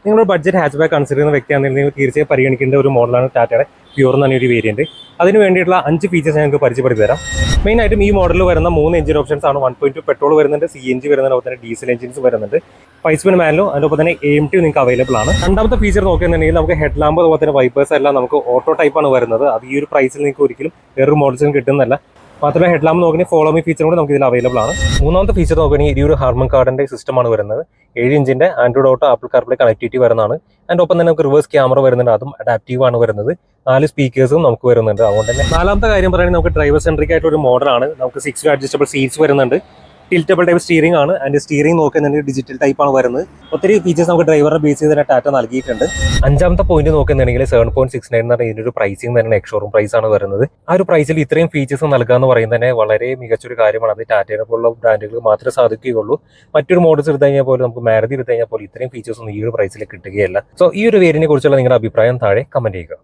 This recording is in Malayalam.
നിങ്ങളൊരു ബഡ്ജറ്റ് ഹാച്ച് ബാക്ക് കൺസിഡർ ചെയ്യുന്ന വ്യക്തിയാണെങ്കിൽ നിങ്ങൾ തീർച്ചയായും പരിഗണിക്കേണ്ട ഒരു മോഡലാണ് ടാറ്റയുടെ പ്യൂർ എന്ന് പറഞ്ഞൊരു വേരിയന്റ്. അതിന് വേണ്ടിയിട്ടുള്ള 5 ഫീച്ചേഴ്സ് ഞങ്ങൾക്ക് പരിചയപ്പെടുത്തി തരാം. മെയിനായിട്ടും ഈ മോഡലിൽ വരുന്ന 3 എഞ്ചിൻ ഓപ്ഷൻസ് ആണ്. 1.2 പെട്രോൾ വരുന്നുണ്ട്, CNG വരുന്നുണ്ട്, അതുപോലെ തന്നെ ഡീസൽ എഞ്ചിൻസ് വരുന്നുണ്ട്. 5 സ്പീഡ് മാനുവലും അതിനൊപ്പം തന്നെ AMT നിങ്ങൾക്ക് അവൈലബിൾ ആണ്. രണ്ടാമത്തെ ഫീച്ചർ നോക്കുകയാണെന്നുണ്ടെങ്കിൽ നമുക്ക് ഹെഡ് ലാമ്പ് അതുപോലെ തന്നെ വൈപ്പേഴ്സ് എല്ലാം നമുക്ക് ഓട്ടോ ടൈപ്പ് ആണ് വരുന്നത്. അത് ഈ ഒരു പ്രൈസിൽ നിങ്ങൾക്ക് ഒരിക്കലും വേറൊരു മോഡൽസിനും കിട്ടുന്നതല്ല. മാത്രമല്ല ഹെഡ് ലാമ്പ് നോക്കുകയാണെങ്കിൽ ഫോളോ മീ ഫീച്ചർ കൂടെ നമുക്ക് ഇതിൽ അവൈലബിൾ ആണ്. മൂന്നാമത്തെ ഫീച്ചർ നോക്കുകയാണെങ്കിൽ ഈ ഒരു ഹാർമൻ കാർഡിന്റെ സിസ്റ്റമാണ് വരുന്നത്. 7 ഇഞ്ചിന്റെ Android auto Apple CarPlay connectivity വരുന്നതാണ്. അതിന്റെ ഒപ്പം തന്നെ നമുക്ക് റിവേഴ്സ് ക്യാമറ വരുന്നുണ്ട്, അതും അഡാപ്റ്റീവ് ആണ് വരുന്നത്. 4 സ്പീക്കേഴ്സും നമുക്ക് വരുന്നുണ്ട്. അതുകൊണ്ട് തന്നെ നാലാമത്തെ കാര്യം പറയുന്നത് നമുക്ക് ഡ്രൈവർ സെൻട്രിക് ആയിട്ട് ഒരു മോഡലാണ്. നമുക്ക് 6 അഡ്ജസ്റ്റബിൾ സീറ്റ്സ് വരുന്നുണ്ട്. ടിൽറ്റബിൾ ടൈപ്പ് സ്റ്റിയറിംഗ് ആണ്. അതിന്റെ സ്റ്റിയറിംഗ് നോക്കുന്നുണ്ടെങ്കിൽ ഡിജിറ്റൽ ടൈപ്പ് ആണ് വരുന്നത്. ഒത്തിരി ഫീച്ചേഴ്സ് നമുക്ക് ഡ്രൈവറെ ബേസ് ചെയ്ത് തന്നെ ടാറ്റ നൽകിയിട്ടുണ്ട്. അഞ്ചാമത്തെ പോയിന്റ് നോക്കുന്നുണ്ടെങ്കിൽ 7.69 എന്ന് പറഞ്ഞ ഇതിന്റെ ഒരു പ്രൈസിംഗ് തന്നെ എക്സ്ഷോറൂം പ്രൈസ് ആണ് വരുന്നത്. ആ ഒരു പ്രൈസിൽ ഇത്രയും ഫീച്ചേഴ്സ് നൽകുക എന്ന് പറയുന്നത് തന്നെ വളരെ മികച്ചൊരു കാര്യമാണ്. അത് ടാറ്റയെ പോലുള്ള ബ്രാൻഡുകൾ മാത്രമേ സാധിക്കുകയുള്ളൂ. മറ്റൊരു മോഡൽസ് എടുത്തു കഴിഞ്ഞാൽ പോലും നമുക്ക് മാരുതി എടുത്തു കഴിഞ്ഞാൽ പോലും ഇത്രയും ഫീച്ചേഴ്സ് ഒന്നും ഈ ഒരു പ്രൈസിൽ കിട്ടുകയല്ല. സോ ഈ ഒരു വേരിയന്റിനെ കുറിച്ചുള്ള നിങ്ങളുടെ അഭിപ്രായം താഴെ കമന്റ് ചെയ്യുക.